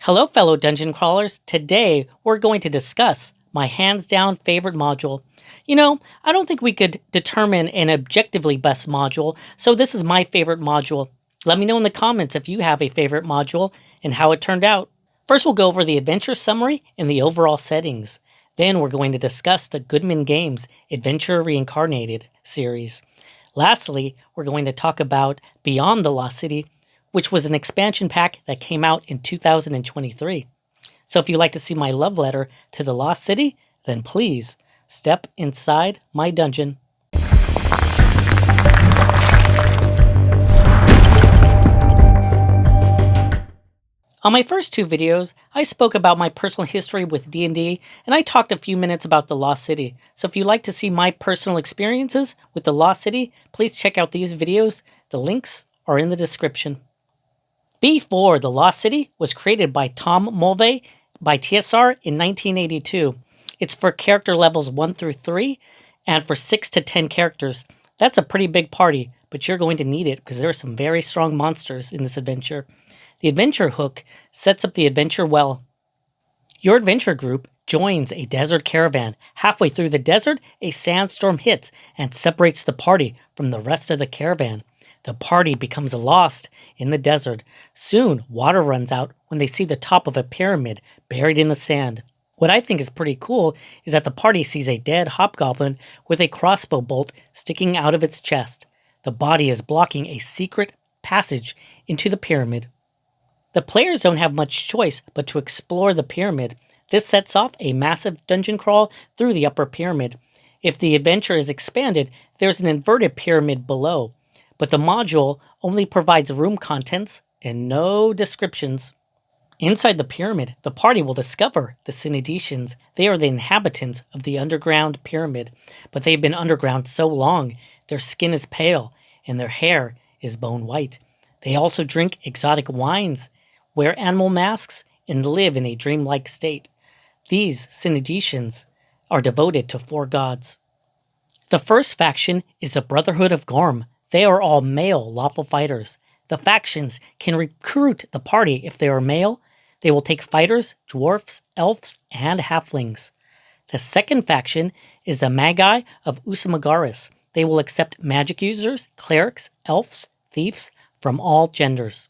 Hello, fellow dungeon crawlers. Today, we're going to discuss my hands down favorite module. I don't think we could determine an objectively best module, so this is my favorite module. Let me know in the comments if you have a favorite module and how it turned out. First, we'll go over the adventure summary and the overall settings. Then, we're going to discuss the Goodman Games Adventure Reincarnated series. Lastly, we're going to talk about Beyond the Lost City, which was an expansion pack that came out in 2023. So if you'd like to see my love letter to the Lost City, then please step inside my dungeon. On my first two videos, I spoke about my personal history with D&D, and I talked a few minutes about the Lost City. So if you'd like to see my personal experiences with the Lost City, please check out these videos. The links are in the description. B4, The Lost City, was created by Tom Mulvey by TSR in 1982. It's for character levels 1 through 3 and for 6 to 10 characters. That's a pretty big party, but you're going to need it because there are some very strong monsters in this adventure. The adventure hook sets up the adventure well. Your adventure group joins a desert caravan. Halfway through the desert, a sandstorm hits and separates the party from the rest of the caravan. The party becomes lost in the desert. Soon, water runs out when they see the top of a pyramid buried in the sand. What I think is pretty cool is that the party sees a dead hobgoblin with a crossbow bolt sticking out of its chest. The body is blocking a secret passage into the pyramid. The players don't have much choice but to explore the pyramid. This sets off a massive dungeon crawl through the upper pyramid. If the adventure is expanded, there's an inverted pyramid below. But the module only provides room contents and no descriptions. Inside the pyramid, the party will discover the Synedicians. They are the inhabitants of the underground pyramid, but they've been underground so long, their skin is pale and their hair is bone white. They also drink exotic wines, wear animal masks, and live in a dreamlike state. These Synedicians are devoted to 4 gods. The first faction is the Brotherhood of Gorm. They are all male lawful fighters. The factions can recruit the party if they are male. They will take fighters, dwarfs, elves, and halflings. The second faction is the Magi of Usamagaris. They will accept magic users, clerics, elves, thieves from all genders.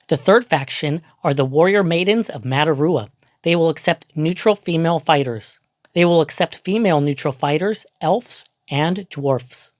The third faction are the Warrior Maidens of Matarua. They will accept neutral female fighters. They will accept female neutral fighters, elves, and dwarfs.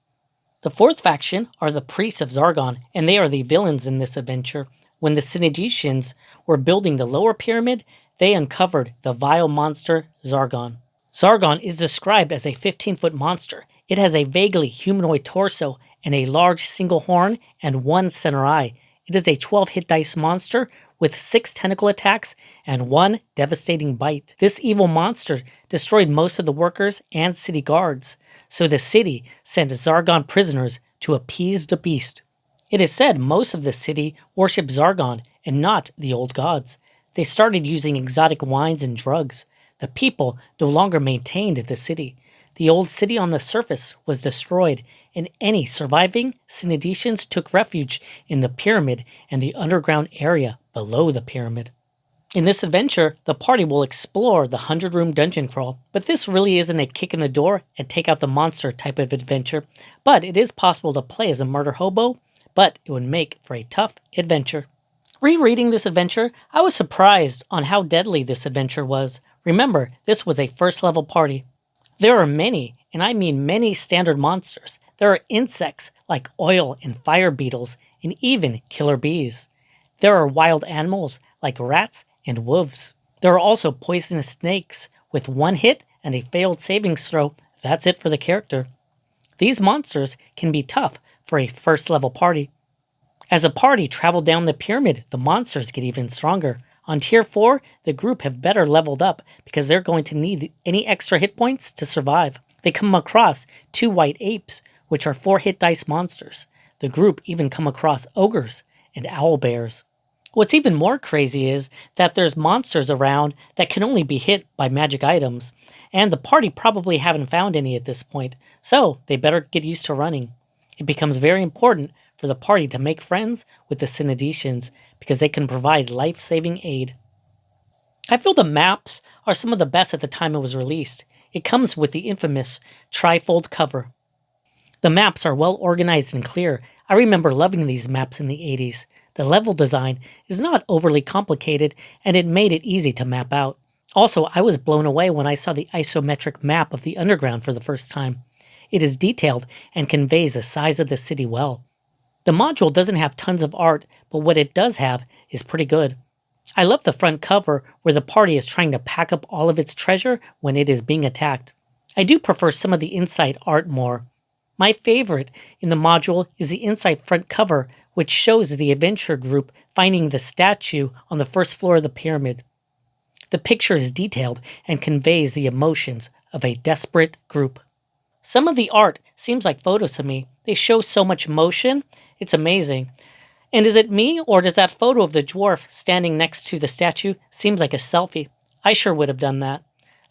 The fourth faction are the Priests of Zargon, and they are the villains in this adventure. When the Synedicians were building the lower pyramid, they uncovered the vile monster Zargon. Zargon is described as a 15-foot monster. It has a vaguely humanoid torso and a large single horn and 1 center eye. It is a 12 hit dice monster with 6 tentacle attacks and 1 devastating bite. This evil monster destroyed most of the workers and city guards, so the city sent Zargon prisoners to appease the beast. It is said most of the city worshipped Zargon and not the old gods. They started using exotic wines and drugs. The people no longer maintained the city. The old city on the surface was destroyed, and any surviving Synedicians took refuge in the pyramid and the underground area below the pyramid. In this adventure, the party will explore the 100-room dungeon crawl, but this really isn't a kick in the door and take out the monster type of adventure, but it is possible to play as a murder hobo, but it would make for a tough adventure. Rereading this adventure, I was surprised on how deadly this adventure was. Remember, this was a first-level party. There are many, and I mean many standard monsters. There are insects like oil and fire beetles, and even killer bees. There are wild animals like rats and wolves. There are also poisonous snakes. With 1 hit and a failed savings throw, that's it for the character. These monsters can be tough for a first-level party. As a party travel down the pyramid, the monsters get even stronger. On Tier 4, the group have better leveled up because they're going to need any extra hit points to survive. They come across 2 white apes, which are 4 hit dice monsters. The group even come across ogres and owl bears. What's even more crazy is that there's monsters around that can only be hit by magic items, and the party probably haven't found any at this point, so they better get used to running. It becomes very important for the party to make friends with the Synedicians because they can provide life-saving aid. I feel the maps are some of the best at the time it was released. It comes with the infamous trifold cover. The maps are well organized and clear. I remember loving these maps in the 80s. The level design is not overly complicated, and it made it easy to map out. Also, I was blown away when I saw the isometric map of the underground for the first time. It is detailed and conveys the size of the city well. The module doesn't have tons of art, but what it does have is pretty good. I love the front cover where the party is trying to pack up all of its treasure when it is being attacked. I do prefer some of the inside art more. My favorite in the module is the inside front cover, which shows the adventure group finding the statue on the first floor of the pyramid. The picture is detailed and conveys the emotions of a desperate group. Some of the art seems like photos to me. They show so much motion, it's amazing. And is it me, or does that photo of the dwarf standing next to the statue seems like a selfie? I sure would have done that.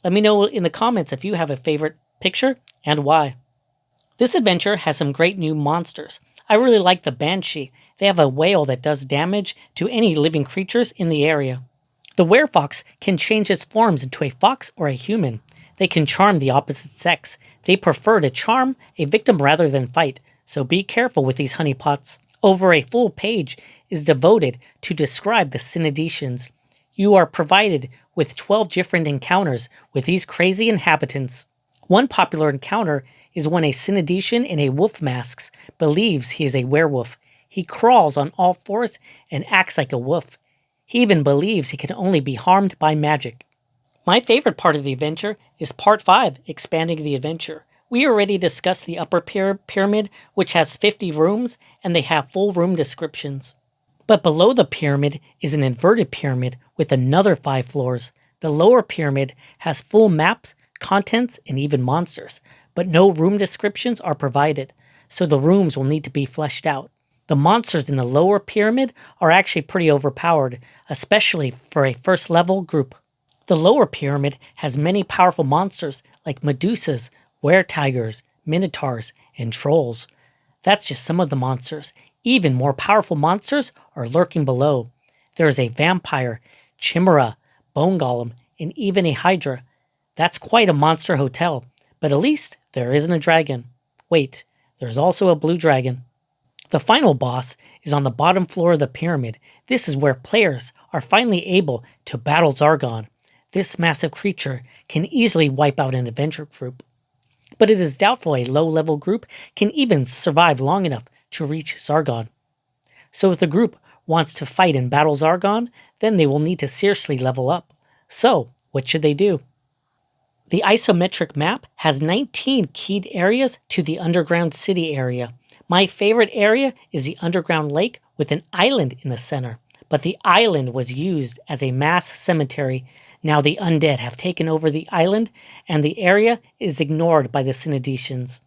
Let me know in the comments if you have a favorite picture and why. This adventure has some great new monsters. I really like the Banshee. They have a whale that does damage to any living creatures in the area. The werefox can change its forms into a fox or a human. They can charm the opposite sex. They prefer to charm a victim rather than fight, so be careful with these honeypots. Over a full page is devoted to describe the Synedicians. You are provided with 12 different encounters with these crazy inhabitants. One popular encounter is when a Synedician in a wolf mask believes he is a werewolf. He crawls on all fours and acts like a wolf. He even believes he can only be harmed by magic. My favorite part of the adventure is Part 5, Expanding the Adventure. We already discussed the upper pyramid, which has 50 rooms, and they have full room descriptions. But below the pyramid is an inverted pyramid with another 5 floors. The lower pyramid has full maps, contents, and even monsters, but no room descriptions are provided, so the rooms will need to be fleshed out. The monsters in the lower pyramid are actually pretty overpowered, especially for a first level group. The lower pyramid has many powerful monsters like Medusas, were-tigers, minotaurs, and trolls. That's just some of the monsters. Even more powerful monsters are lurking below. There is a vampire, chimera, bone golem, and even a hydra. That's quite a monster hotel, but at least there isn't a dragon. Wait, there's also a blue dragon. The final boss is on the bottom floor of the pyramid. This is where players are finally able to battle Zargon. This massive creature can easily wipe out an adventure group. But it is doubtful a low-level group can even survive long enough to reach Zargon. So if the group wants to fight and battle Zargon, then they will need to seriously level up. So, what should they do? The isometric map has 19 keyed areas to the underground city area. My favorite area is the underground lake with an island in the center. But the island was used as a mass cemetery. Now the undead have taken over the island, and the area is ignored by the Synedicians.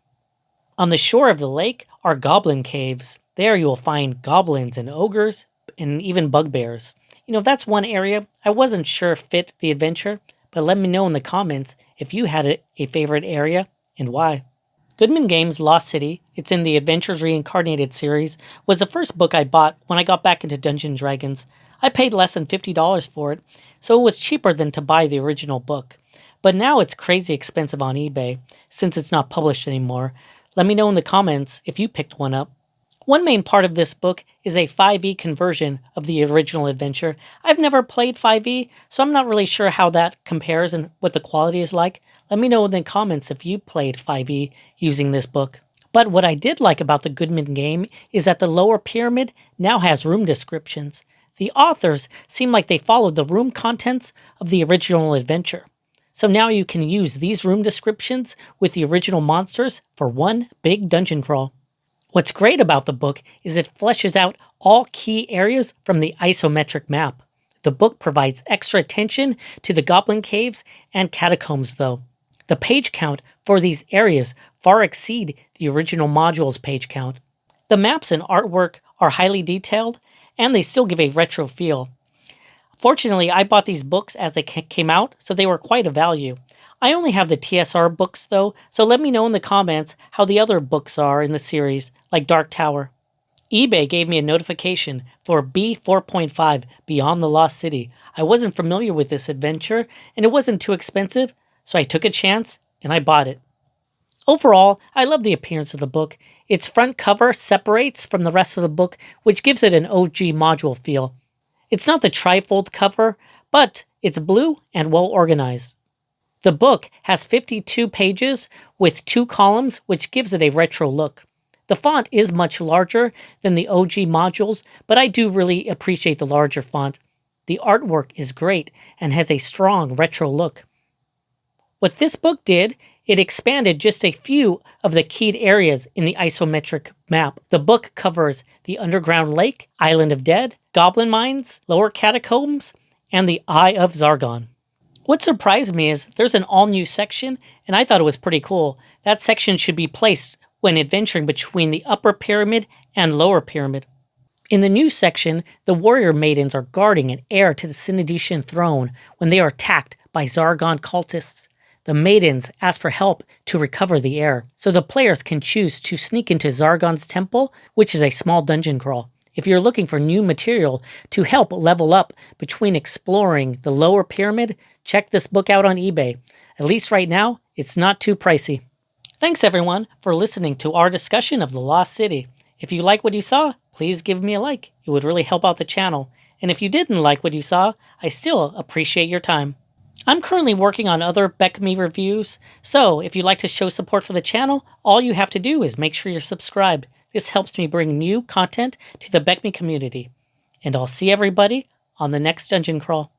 On the shore of the lake are goblin caves. There you will find goblins and ogres, and even bugbears. That's one area I wasn't sure fit the adventure, but let me know in the comments if you had a favorite area and why. Goodman Games' Lost City, it's in the Adventures Reincarnated series, was the first book I bought when I got back into Dungeons & Dragons. I paid less than $50 for it, so it was cheaper than to buy the original book. But now it's crazy expensive on eBay, since it's not published anymore. Let me know in the comments if you picked one up. One main part of this book is a 5e conversion of the original adventure. I've never played 5e, so I'm not really sure how that compares and what the quality is like. Let me know in the comments if you played 5e using this book. But what I did like about the Goodman game is that the lower pyramid now has room descriptions. The authors seem like they followed the room contents of the original adventure. So now you can use these room descriptions with the original monsters for one big dungeon crawl. What's great about the book is it fleshes out all key areas from the isometric map. The book provides extra attention to the goblin caves and catacombs though. The page count for these areas far exceed the original module's page count. The maps and artwork are highly detailed, and they still give a retro feel. Fortunately, I bought these books as they came out, so they were quite a value. I only have the TSR books though, so let me know in the comments how the other books are in the series, like Dark Tower. eBay gave me a notification for B4.5 Beyond the Lost City. I wasn't familiar with this adventure, and it wasn't too expensive, so I took a chance and I bought it. Overall, I love the appearance of the book. Its front cover separates from the rest of the book, which gives it an OG module feel. It's not the trifold cover, but it's blue and well organized. The book has 52 pages with 2 columns, which gives it a retro look. The font is much larger than the OG modules, but I do really appreciate the larger font. The artwork is great and has a strong retro look. What this book did, it expanded just a few of the keyed areas in the isometric map. The book covers the Underground Lake, Island of Dead, Goblin Mines, Lower Catacombs, and the Eye of Zargon. What surprised me is there's an all-new section, and I thought it was pretty cool. That section should be placed when adventuring between the Upper Pyramid and Lower Pyramid. In the new section, the warrior maidens are guarding an heir to the Synedician throne when they are attacked by Zargon cultists. The maidens ask for help to recover the heir, so the players can choose to sneak into Zargon's temple, which is a small dungeon crawl. If you're looking for new material to help level up between exploring the Lower Pyramid, check this book out on eBay. At least right now, it's not too pricey. Thanks everyone for listening to our discussion of the Lost City. If you like what you saw, please give me a like. It would really help out the channel. And if you didn't like what you saw, I still appreciate your time. I'm currently working on other BECME reviews, so if you'd like to show support for the channel, all you have to do is make sure you're subscribed. This helps me bring new content to the BECME community. And I'll see everybody on the next dungeon crawl.